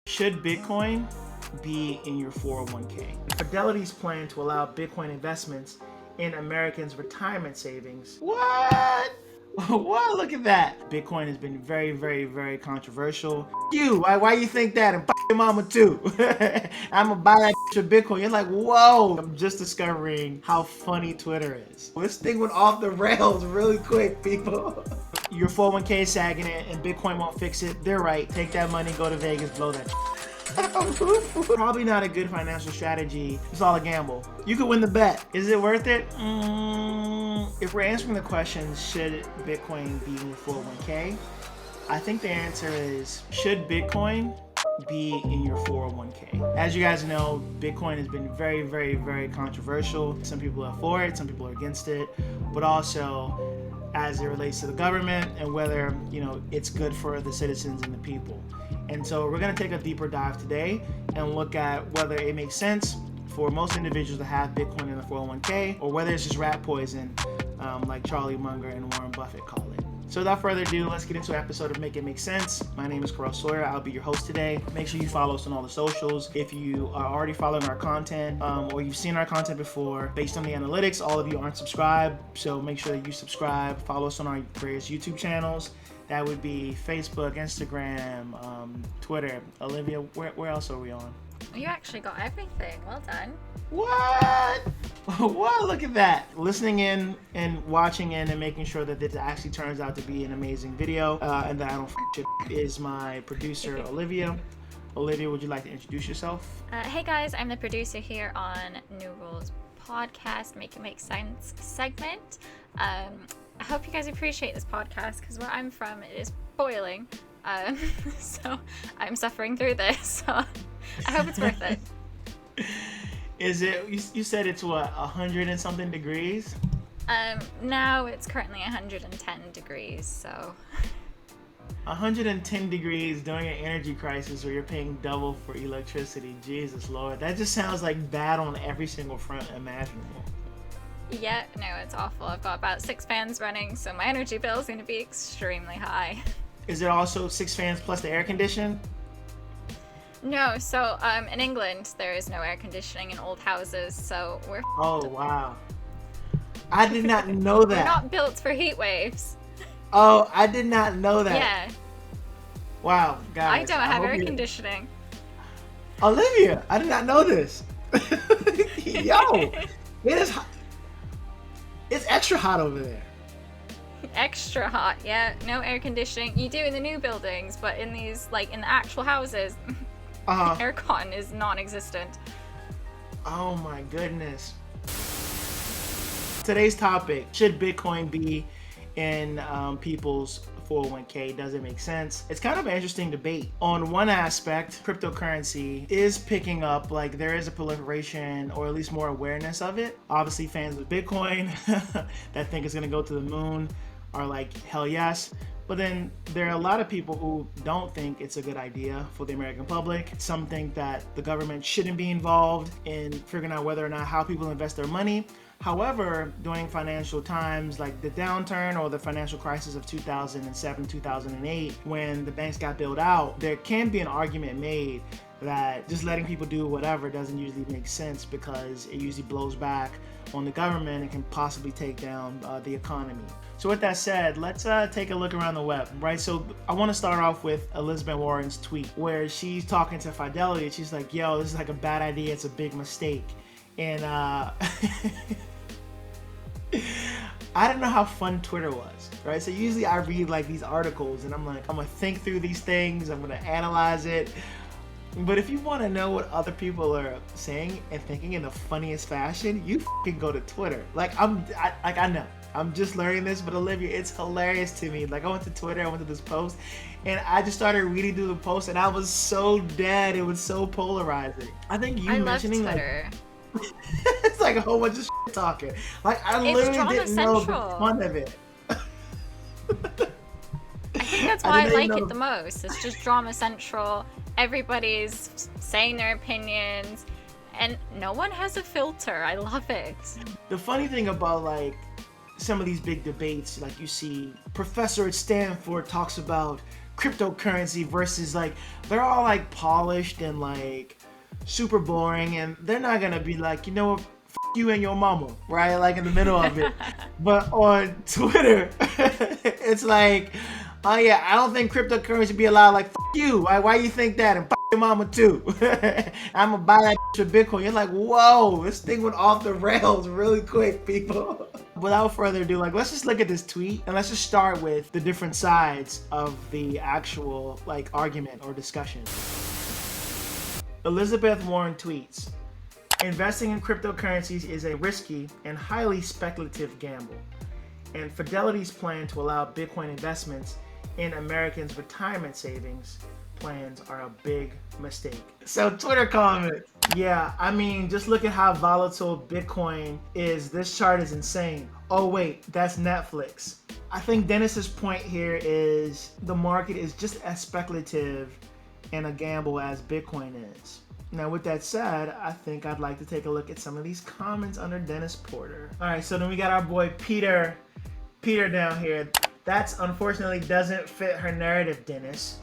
Should Bitcoin be in your 401k? Fidelity's plan to allow Bitcoin investments in Americans' retirement savings. What? What? Look at that. Bitcoin has been very, very, very controversial. You, why you think that? And your mama too. I'm gonna buy that with Bitcoin. You're like, whoa. I'm just discovering how funny Twitter is. This thing went off the rails really quick, people. Your 401k is sagging it and Bitcoin won't fix it. They're right. Take that money, go to Vegas, blow that. Probably not a good financial strategy. It's all a gamble. You could win the bet. Is it worth it? If we're answering the question, should Bitcoin be in your 401k? I think the answer is, should Bitcoin be in your 401k? As you guys know, Bitcoin has been very, very, very controversial. Some people are for it, some people are against it, but also as it relates to the government and whether, it's good for the citizens and the people. And so we're going to take a deeper dive today and look at whether it makes sense for most individuals to have Bitcoin in the 401k or whether it's just rat poison, like Charlie Munger and Warren Buffett call it. So without further ado, let's get into an episode of Make It Make Sense. My name is Carl Sawyer. I'll be your host today. Make sure you follow us on all the socials. If you are already following our content or you've seen our content before, based on the analytics, all of you aren't subscribed. So make sure that you subscribe. Follow us on our various YouTube channels. That would be Facebook, Instagram, Twitter. Olivia, where else are we on? You actually got everything. Well done. What? What? Look at that. Listening in and watching in and making sure that this actually turns out to be an amazing video and that I don't shit is my producer, Olivia. Olivia, would you like to introduce yourself? Hey guys, I'm the producer here on New Rules Podcast, Make It Make Sense segment. I hope you guys appreciate this podcast because where I'm from, it is boiling. So I'm suffering through this. So I hope it's worth it. Is it, you said it's what, 100 and something degrees? Now it's currently 110 degrees, so. 110 degrees during an energy crisis where you're paying double for electricity. Jesus Lord. That just sounds like bad on every single front imaginable. Yeah, no, it's awful. I've got about 6 fans running, so my energy bill is going to be extremely high. Is it also 6 fans plus the air condition? No, so in England, there is no air conditioning in old houses, so we're... Oh, wow. I did not know that. We're not built for heat waves. Oh, I did not know that. Yeah. Wow, guys. I don't have air conditioning. Olivia, I did not know this. Yo, it is hot. It's extra hot over there. Extra hot, yeah. No air conditioning. You do in the new buildings, but in these, like, in the actual houses, aircon is non-existent. Oh my goodness. Today's topic, should Bitcoin be in people's 401k? Does it make sense? It's kind of an interesting debate. On one aspect, cryptocurrency is picking up, like there is a proliferation or at least more awareness of it. Obviously fans of Bitcoin that think it's gonna go to the moon are like, hell yes. But then there are a lot of people who don't think it's a good idea for the American public. Some think that the government shouldn't be involved in figuring out whether or not how people invest their money. However, during financial times like the downturn or the financial crisis of 2007, 2008, when the banks got bailed out, there can be an argument made that just letting people do whatever doesn't usually make sense because it usually blows back on the government and can possibly take down the economy. So with that said, let's take a look around the web, right? So I want to start off with Elizabeth Warren's tweet where she's talking to Fidelity and she's like, yo, this is like a bad idea. It's a big mistake. And I don't know how fun Twitter was, right? So usually I read like these articles and I'm like, I'm gonna think through these things, I'm gonna analyze it. But if you want to know what other people are saying and thinking in the funniest fashion, you can go to Twitter. I know I'm just learning this, but Olivia, it's hilarious to me. Like I went to Twitter, I went to this post, and I just started reading through the post, and I was so dead. It was so polarizing. I think you mentioning love Twitter. Like, it's like a whole bunch of shit talking. Like I literally didn't know the fun of it. I think that's why I like it the most. It's just drama central. Everybody's saying their opinions and no one has a filter. I love it. The funny thing about like some of these big debates, like you see Professor at Stanford talks about cryptocurrency versus like, they're all like polished and like super boring, and they're not gonna be like, you know what, you and your mama, right? Like in the middle of it. But on Twitter, it's like, oh yeah, I don't think cryptocurrency be allowed. Like, you. Why you think that? And your mama too. I'm gonna buy that with Bitcoin. You're like, whoa, this thing went off the rails really quick, people. Without further ado, like, let's just look at this tweet and let's just start with the different sides of the actual like argument or discussion. Elizabeth Warren tweets, investing in cryptocurrencies is a risky and highly speculative gamble, and Fidelity's plan to allow Bitcoin investments in Americans' retirement savings plans are a big mistake. So Twitter comment, yeah, I mean, just look at how volatile Bitcoin is. This chart is insane. Oh wait, that's Netflix. I think Dennis's point here is the market is just as speculative and a gamble as Bitcoin is. Now, with that said, I think I'd like to take a look at some of these comments under Dennis Porter. All right, so then we got our boy Peter down here. That's unfortunately doesn't fit her narrative, Dennis.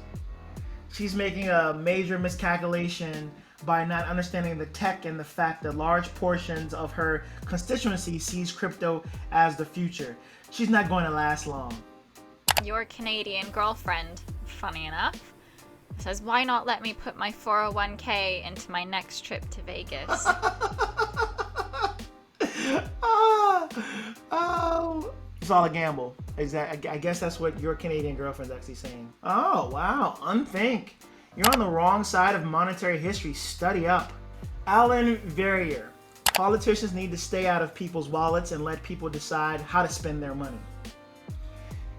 She's making a major miscalculation by not understanding the tech and the fact that large portions of her constituency sees crypto as the future. She's not going to last long. Your Canadian girlfriend, funny enough, says, why not let me put my 401k into my next trip to Vegas? It's all a gamble. Exactly. I guess that's what your Canadian girlfriend's actually saying. Oh, wow. Unthink. You're on the wrong side of monetary history. Study up. Alan Verrier. Politicians need to stay out of people's wallets and let people decide how to spend their money.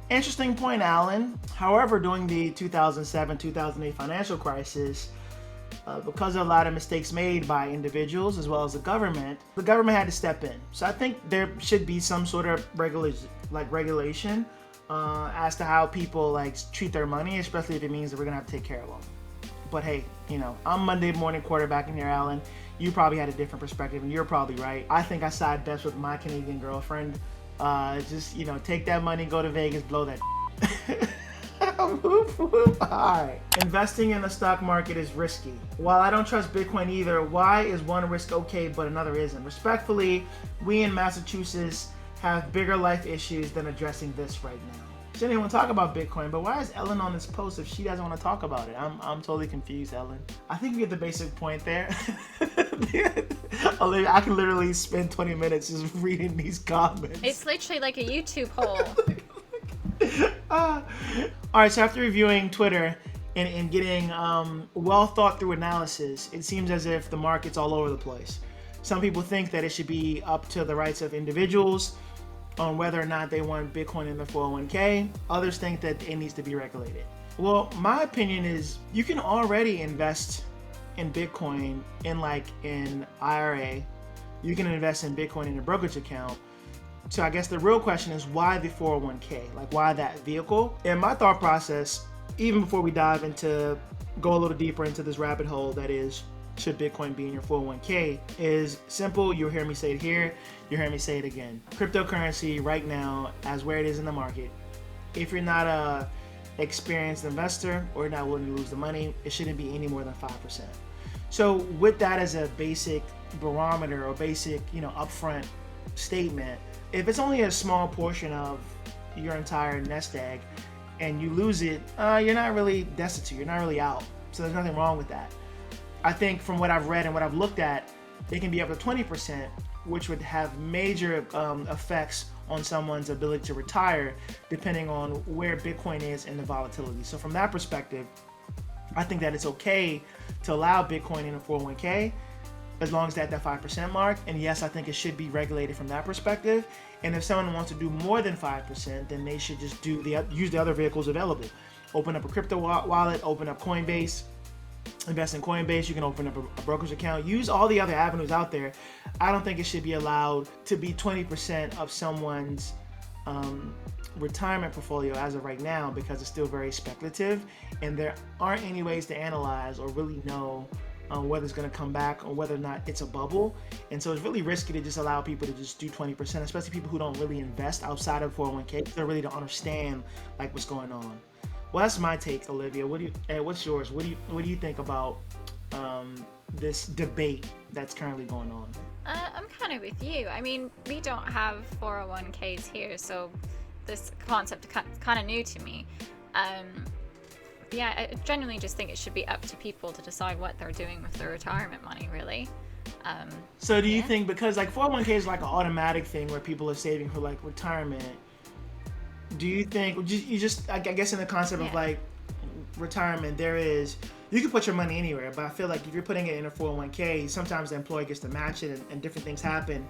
Interesting point, Alan. However, during the 2007-2008 financial crisis, because of a lot of mistakes made by individuals as well as the government had to step in. So I think there should be some sort of regulation as to how people like treat their money, especially if it means that we're gonna have to take care of them. But hey, you know, I'm Monday morning quarterbacking here, Alan. You probably had a different perspective, and you're probably right. I think I side best with my Canadian girlfriend. Just, you know, take that money, go to Vegas, blow that. Alright. Investing in the stock market is risky. While I don't trust Bitcoin either, why is one risk okay but another isn't? Respectfully, we in Massachusetts have bigger life issues than addressing this right now. She didn't even talk about Bitcoin, but why is Ellen on this post if she doesn't want to talk about it? I'm totally confused, Ellen. I think you get the basic point there. I can literally spend 20 minutes just reading these comments. It's literally like a YouTube hole. Alright, so after reviewing Twitter and getting well thought through analysis, it seems as if the market's all over the place. Some people think that it should be up to the rights of individuals on whether or not they want Bitcoin in their 401k. Others think that it needs to be regulated. Well, my opinion is you can already invest in Bitcoin in IRA. You can invest in Bitcoin in a brokerage account. So I guess the real question is, why the 401k? Like, why that vehicle? And my thought process, even before we go a little deeper into this rabbit hole that is, should Bitcoin be in your 401k, is simple. You'll hear me say it here, you'll hear me say it again. Cryptocurrency right now, as where it is in the market, if you're not a experienced investor or not willing to lose the money, it shouldn't be any more than 5%. So with that as a basic barometer or basic, upfront statement, if it's only a small portion of your entire nest egg and you lose it, you're not really destitute, you're not really out. So there's nothing wrong with that. I think from what I've read and what I've looked at, it can be up to 20%, which would have major effects on someone's ability to retire, depending on where Bitcoin is in the volatility. So from that perspective, I think that it's okay to allow Bitcoin in a 401k as long as that 5% mark. And yes, I think it should be regulated from that perspective. And if someone wants to do more than 5%, then they should just use the other vehicles available. Open up a crypto wallet, open up Coinbase, invest in Coinbase. You can open up a brokerage account, use all the other avenues out there. I don't think it should be allowed to be 20% of someone's retirement portfolio as of right now, because it's still very speculative and there aren't any ways to analyze or really know on whether it's going to come back or whether or not it's a bubble. And so it's really risky to just allow people to just do 20%, especially people who don't really invest outside of 401k. They really don't understand like what's going on. Well, that's my take, Olivia. What's yours? What do you think about this debate that's currently going on? I'm kind of with you. I mean, we don't have 401ks here, so this concept is kind of new to me. Yeah, I genuinely just think it should be up to people to decide what they're doing with their retirement money, really. So do you think, because like 401k is like an automatic thing where people are saving for like retirement, do you think, I guess in the concept of like retirement, you can put your money anywhere, but I feel like if you're putting it in a 401k, sometimes the employer gets to match it and different things happen.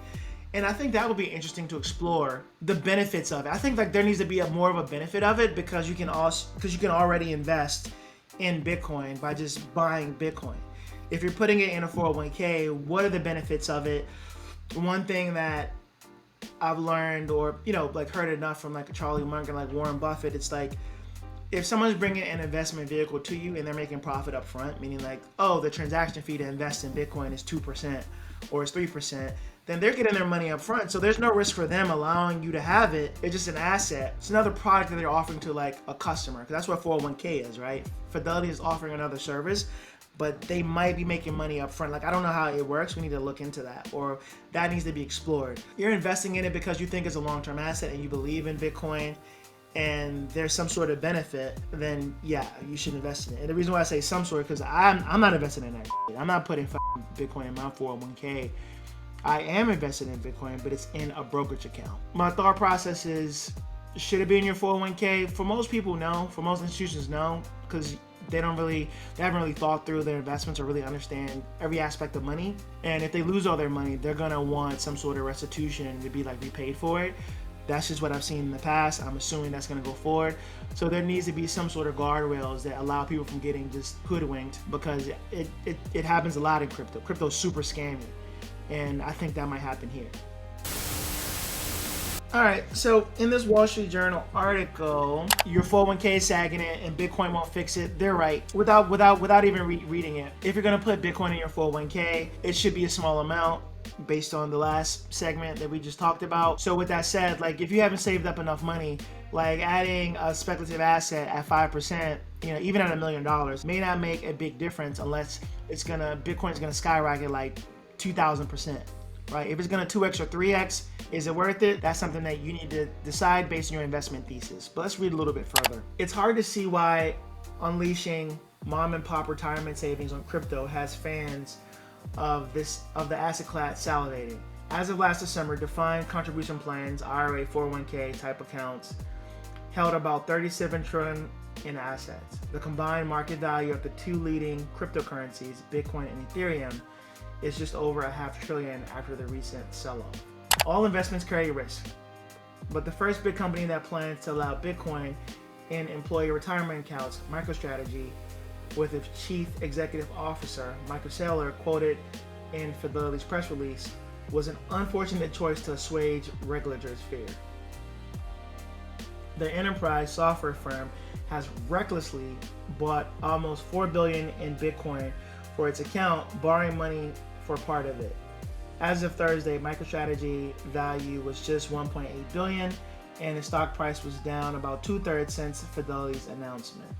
And I think that would be interesting to explore the benefits of it. I think like there needs to be more of a benefit of it because you can already invest in Bitcoin by just buying Bitcoin. If you're putting it in a 401k, what are the benefits of it? One thing that I've learned, or like heard enough from like Charlie Munger, like Warren Buffett, it's like if someone's bringing an investment vehicle to you and they're making profit up front, meaning like, oh, the transaction fee to invest in Bitcoin is 2% or it's 3%, then they're getting their money up front. So there's no risk for them allowing you to have it. It's just an asset. It's another product that they're offering to like a customer, because that's what 401k is, right? Fidelity is offering another service, but they might be making money up front. Like, I don't know how it works. We need to look into that, or that needs to be explored. You're investing in it because you think it's a long-term asset and you believe in Bitcoin and there's some sort of benefit, then yeah, you should invest in it. And the reason why I say some sort, because I'm not investing in that shit. I'm not putting Bitcoin in my 401k. I am invested in Bitcoin, but it's in a brokerage account. My thought process is, should it be in your 401k? For most people, no. For most institutions, no, because they haven't really thought through their investments or really understand every aspect of money. And if they lose all their money, they're gonna want some sort of restitution to be like repaid for it. That's just what I've seen in the past. I'm assuming that's gonna go forward. So there needs to be some sort of guardrails that allow people from getting just hoodwinked, because it happens a lot in crypto. Crypto's super scammy. And I think that might happen here. All right, so in this Wall Street Journal article, your 401k is sagging it and Bitcoin won't fix it. They're right, without even reading it. If you're gonna put Bitcoin in your 401k, it should be a small amount based on the last segment that we just talked about. So with that said, like if you haven't saved up enough money, like adding a speculative asset at 5%, even at $1 million, may not make a big difference unless Bitcoin's gonna skyrocket like 2,000%, right? If it's gonna 2x or 3x, is it worth it? That's something that you need to decide based on your investment thesis. But let's read a little bit further. It's hard to see why unleashing mom and pop retirement savings on crypto has fans of the asset class salivating. As of last December, defined contribution plans, IRA, 401k type accounts held about 37 trillion in assets. The combined market value of the two leading cryptocurrencies, Bitcoin and Ethereum, is just over $500 billion after the recent sell-off. All investments carry risk, but the first big company that plans to allow Bitcoin in employee retirement accounts, MicroStrategy, with its chief executive officer, Michael Saylor, quoted in Fidelity's press release, was an unfortunate choice to assuage regulators' fear. The enterprise software firm has recklessly bought almost $4 billion in Bitcoin for its account, borrowing money for part of it. As of Thursday, MicroStrategy value was just $1.8 billion, and the stock price was down about 2/3 since Fidelity's announcement.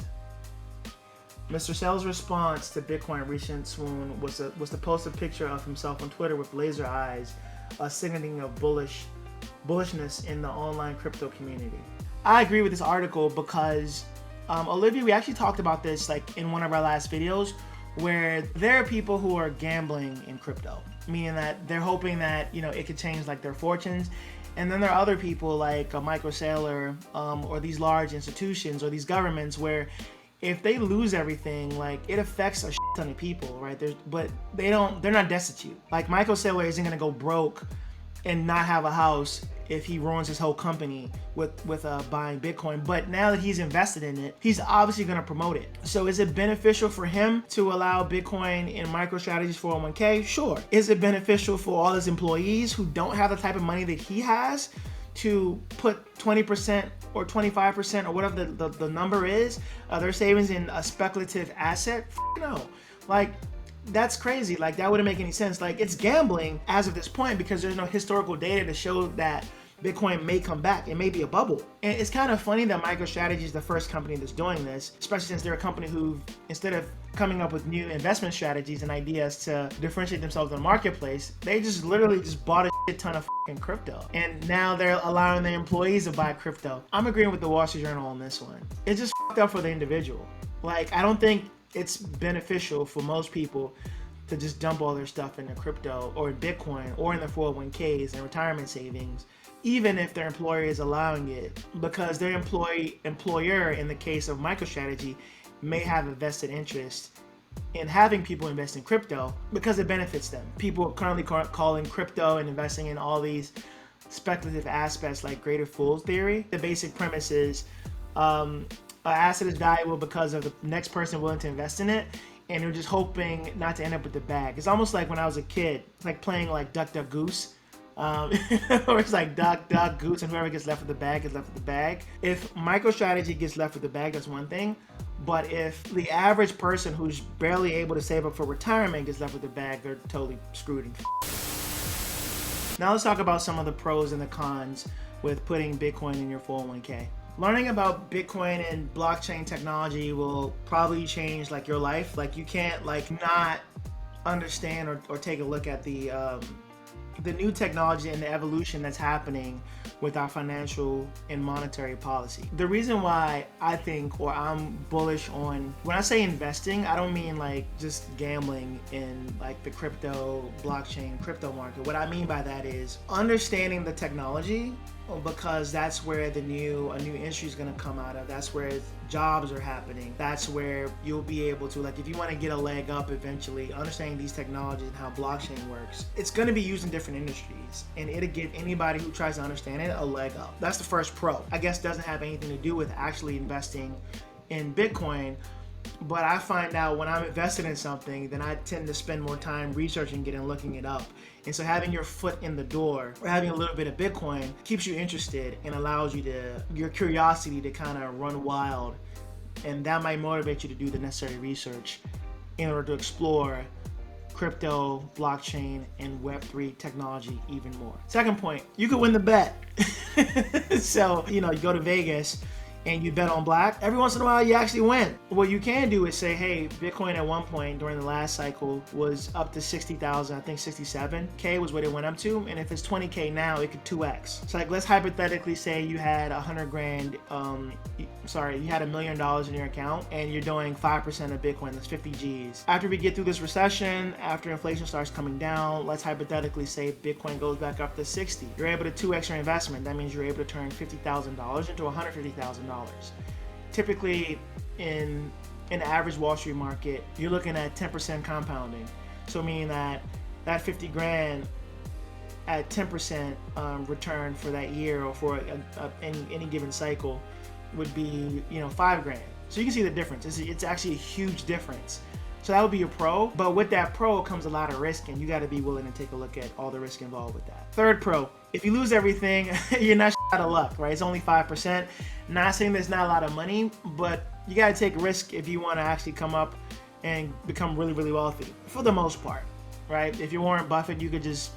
Mr. Saylor's response to Bitcoin's recent swoon was to post a picture of himself on Twitter with laser eyes, a signaling of bullishness in the online crypto community. I agree with this article because, Olivia, we actually talked about this like in one of our last videos, where there are people who are gambling in crypto, meaning that they're hoping that it could change like their fortunes. And then there are other people like Michael Saylor, or these large institutions or these governments where if they lose everything, like it affects a shit ton of people, right? But they're not destitute. Like Michael Saylor isn't gonna go broke and not have a house if he ruins his whole company with buying Bitcoin. But now that he's invested in it, he's obviously gonna promote it. So is it beneficial for him to allow Bitcoin in MicroStrategy's 401k? Sure. Is it beneficial for all his employees who don't have the type of money that he has to put 20% or 25% or whatever the number is, their savings in a speculative asset? No. Like, that's crazy. Like, that wouldn't make any sense. Like, it's gambling as of this point because there's no historical data to show that Bitcoin may come back. It may be a bubble. And it's kind of funny that MicroStrategy is the first company that's doing this, especially since they're a company who, instead of coming up with new investment strategies and ideas to differentiate themselves in the marketplace, they just literally just bought a shit ton of fucking crypto. And now they're allowing their employees to buy crypto. I'm agreeing with the Wall Street Journal on this one. It's just fucked up for the individual. Like, I don't think it's beneficial for most people to just dump all their stuff into crypto or in Bitcoin or in their 401ks and retirement savings, even if their employer is allowing it, because their employer, in the case of MicroStrategy, may have a vested interest in having people invest in crypto because it benefits them. People are currently calling crypto and investing in all these speculative aspects like greater fool's theory. The basic premise is an asset is valuable because of the next person willing to invest in it, and you're just hoping not to end up with the bag. It's almost like when I was a kid, like playing like Duck Duck Goose. Or it's like duck, duck, goose, and whoever gets left with the bag gets left with the bag. If MicroStrategy gets left with the bag, that's one thing. But if the average person who's barely able to save up for retirement gets left with the bag, they're totally screwed. Now let's talk about some of the pros and the cons with putting Bitcoin in your 401k. Learning about Bitcoin and blockchain technology will probably change like your life. Like, you can't like not understand or take a look at the new technology and the evolution that's happening with our financial and monetary policy. The reason why I think, or I'm bullish on, when I say investing, I don't mean like just gambling in like the crypto, blockchain, crypto market. What I mean by that is understanding the technology, because that's where a new industry is going to come out of. That's where jobs are happening. That's where you'll be able to, like, if you want to get a leg up eventually, understanding these technologies and how blockchain works, it's going to be used in different industries, and it'll give anybody who tries to understand it a leg up. That's the first pro. I guess doesn't have anything to do with actually investing in Bitcoin, but I find out when I'm invested in something, then I tend to spend more time researching it and looking it up. And so having your foot in the door or having a little bit of Bitcoin keeps you interested and allows you your curiosity to kind of run wild. And that might motivate you to do the necessary research in order to explore crypto, blockchain, and Web3 technology even more. Second point, you could win the bet. So, you go to Vegas and you bet on black, every once in a while you actually win. What you can do is say, hey, Bitcoin at one point during the last cycle was up to 60,000, I think 67K was what it went up to. And if it's 20K now, it could 2X. So like, let's hypothetically say you had 100 grand, you had $1 million in your account and you're doing 5% of Bitcoin, that's 50 G's. After we get through this recession, after inflation starts coming down, let's hypothetically say Bitcoin goes back up to 60. You're able to 2X your investment. That means you're able to turn $50,000 into $150,000. Typically in an average Wall Street market, you're looking at 10% compounding. So meaning that 50 grand at 10% return for that year or for any given cycle would be 5 grand. So you can see the difference. It's actually a huge difference. So that would be your pro, but with that pro comes a lot of risk, and you got to be willing to take a look at all the risk involved with that. Third pro, if you lose everything, you're not out of luck, right? It's only 5%. Not saying there's not a lot of money, but you got to take risk if you want to actually come up and become really, really wealthy, for the most part, right? If you're Warren Buffett, you could just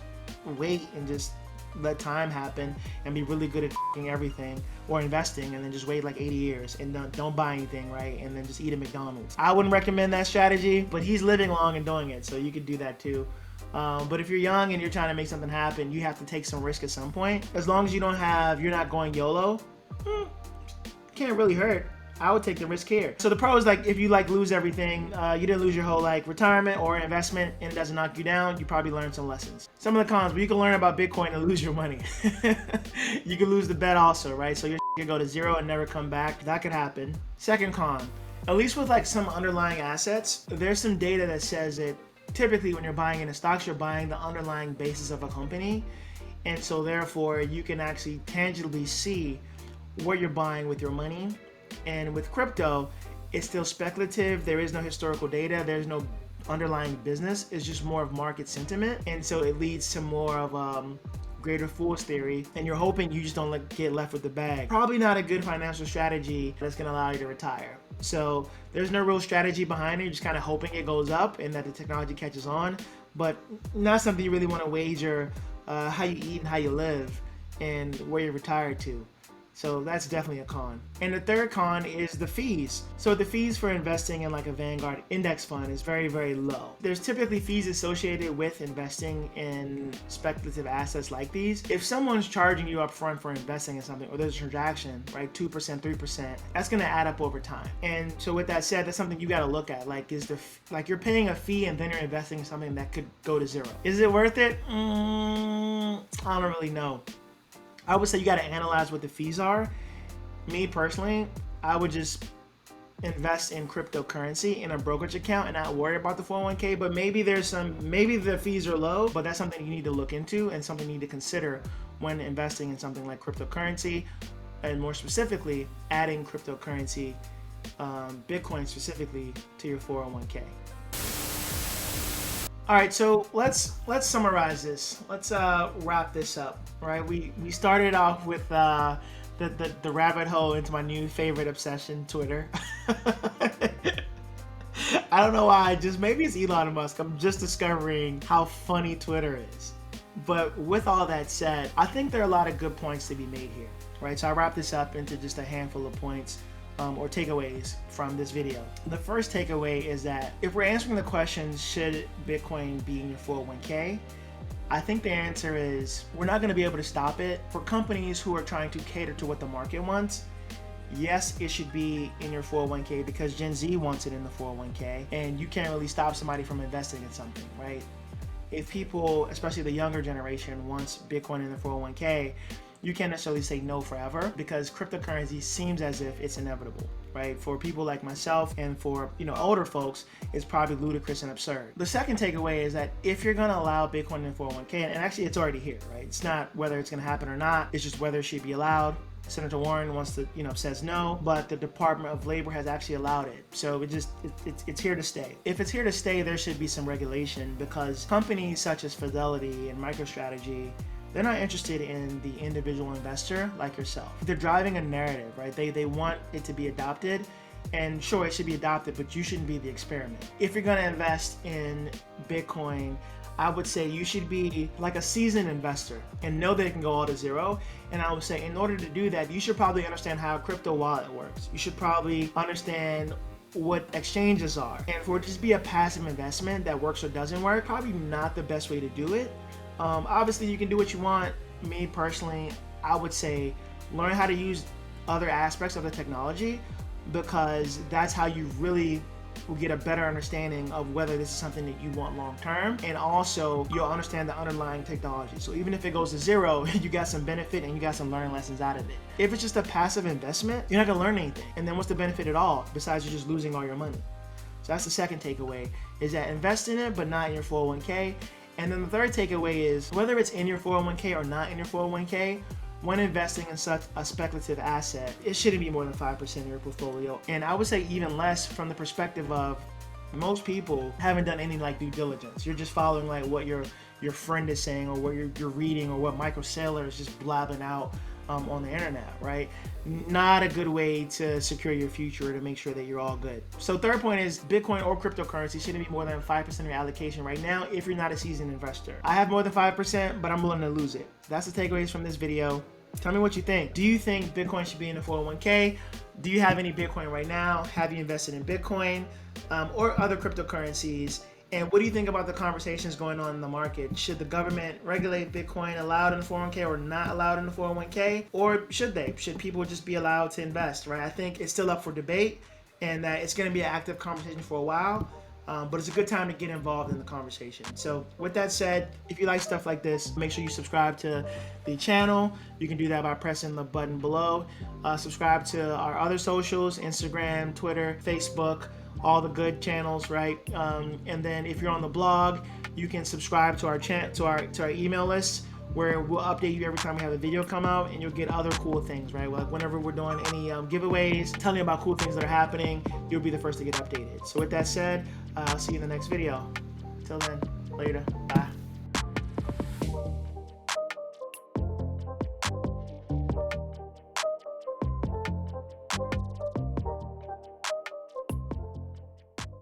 wait and just let time happen and be really good at everything or investing, and then just wait like 80 years and don't buy anything, right? And then just eat at McDonald's. I wouldn't recommend that strategy, but he's living long and doing it, so you could do that too. But if you're young and you're trying to make something happen, you have to take some risk at some point. As long as you're not going YOLO, can't really hurt. I would take the risk here. So the pro is like, if you lose everything, you didn't lose your whole retirement or investment, and it doesn't knock you down, you probably learned some lessons. Some of the cons, but you can learn about Bitcoin and lose your money. You can lose the bet also, right? So your could go to zero and never come back. That could happen. Second con, at least with some underlying assets, there's some data that says that typically when you're buying into stocks, you're buying the underlying basis of a company. And so therefore you can actually tangibly see what you're buying with your money. And with crypto, it's still speculative. There is no historical data. There's no underlying business. It's just more of market sentiment. And so it leads to more of greater fool's theory. And you're hoping you just don't get left with the bag. Probably not a good financial strategy that's going to allow you to retire. So there's no real strategy behind it. You're just kind of hoping it goes up and that the technology catches on, but not something you really want to wager how you eat and how you live and where you're retired to. So that's definitely a con. And the third con is the fees. So the fees for investing in like a Vanguard index fund is very, very low. There's typically fees associated with investing in speculative assets like these. If someone's charging you up front for investing in something, or there's a transaction, right, 2%, 3%, that's gonna add up over time. And so with that said, that's something you gotta look at. Like, like you're paying a fee and then you're investing in something that could go to zero. Is it worth it? I don't really know. I would say you got to analyze what the fees are. Me personally, I would just invest in cryptocurrency in a brokerage account and not worry about the 401k. But maybe maybe the fees are low, but that's something you need to look into and something you need to consider when investing in something like cryptocurrency, and more specifically, adding cryptocurrency, Bitcoin specifically, to your 401k. All right, so let's summarize this. Let's wrap this up. Right, we started off with the rabbit hole into my new favorite obsession, Twitter. I don't know why. Maybe it's Elon Musk. I'm just discovering how funny Twitter is. But with all that said, I think there are a lot of good points to be made here. Right, so I wrap this up into just a handful of points. Or takeaways from this video. The first takeaway is that if we're answering the question, should Bitcoin be in your 401k? I think the answer is we're not going to be able to stop it. For companies who are trying to cater to what the market wants, yes, it should be in your 401k because Gen Z wants it in the 401k, and you can't really stop somebody from investing in something, right? If people, especially the younger generation, wants Bitcoin in the 401k, you can't necessarily say no forever because cryptocurrency seems as if it's inevitable, right? For people like myself and for older folks, it's probably ludicrous and absurd. The second takeaway is that if you're going to allow Bitcoin in 401k, and actually it's already here, right? It's not whether it's going to happen or not. It's just whether it should be allowed. Senator Warren wants to, says no, but the Department of Labor has actually allowed it. So it's here to stay. If it's here to stay, there should be some regulation because companies such as Fidelity and MicroStrategy, they're not interested in the individual investor like yourself. They're driving a narrative, right? They want it to be adopted, and sure, it should be adopted, but you shouldn't be the experiment. If you're gonna invest in Bitcoin, I would say you should be like a seasoned investor and know that it can go all to zero. And I would say in order to do that, you should probably understand how a crypto wallet works. You should probably understand what exchanges are. And for it to just be a passive investment that works or doesn't work, probably not the best way to do it. Obviously, you can do what you want. Me personally, I would say learn how to use other aspects of the technology because that's how you really will get a better understanding of whether this is something that you want long term, and also you'll understand the underlying technology. So even if it goes to zero, you got some benefit and you got some learning lessons out of it. If it's just a passive investment, you're not gonna learn anything. And then what's the benefit at all besides you just losing all your money? So that's the second takeaway, is that invest in it, but not in your 401k. And then the third takeaway is whether it's in your 401k or not in your 401k, when investing in such a speculative asset, it shouldn't be more than 5% of your portfolio. And I would say even less from the perspective of most people haven't done any like due diligence. You're just following like what your friend is saying or what you're reading or what Michael Saylor is just blabbing out on the internet, right? Not a good way to secure your future, to make sure that you're all good. So third point is Bitcoin or cryptocurrency shouldn't be more than 5% of your allocation right now if you're not a seasoned investor. I have more than 5%, but I'm willing to lose it. That's the takeaways from this video. Tell me what you think. Do you think Bitcoin should be in the 401k? Do you have any Bitcoin right now? Have you invested in Bitcoin or other cryptocurrencies? And what do you think about the conversations going on in the market? Should the government regulate Bitcoin allowed in the 401k or not allowed in the 401k? Or should they? Should people just be allowed to invest, right? I think it's still up for debate and that it's going to be an active conversation for a while. But it's a good time to get involved in the conversation. So with that said, if you like stuff like this, make sure you subscribe to the channel. You can do that by pressing the button below. Subscribe to our other socials, Instagram, Twitter, Facebook, all the good channels, right? And then if you're on the blog, you can subscribe to our our email list, where we'll update you every time we have a video come out, and you'll get other cool things, right? Like whenever we're doing any giveaways, telling you about cool things that are happening, you'll be the first to get updated. So with that said, I'll see you in the next video. Till then, later, bye.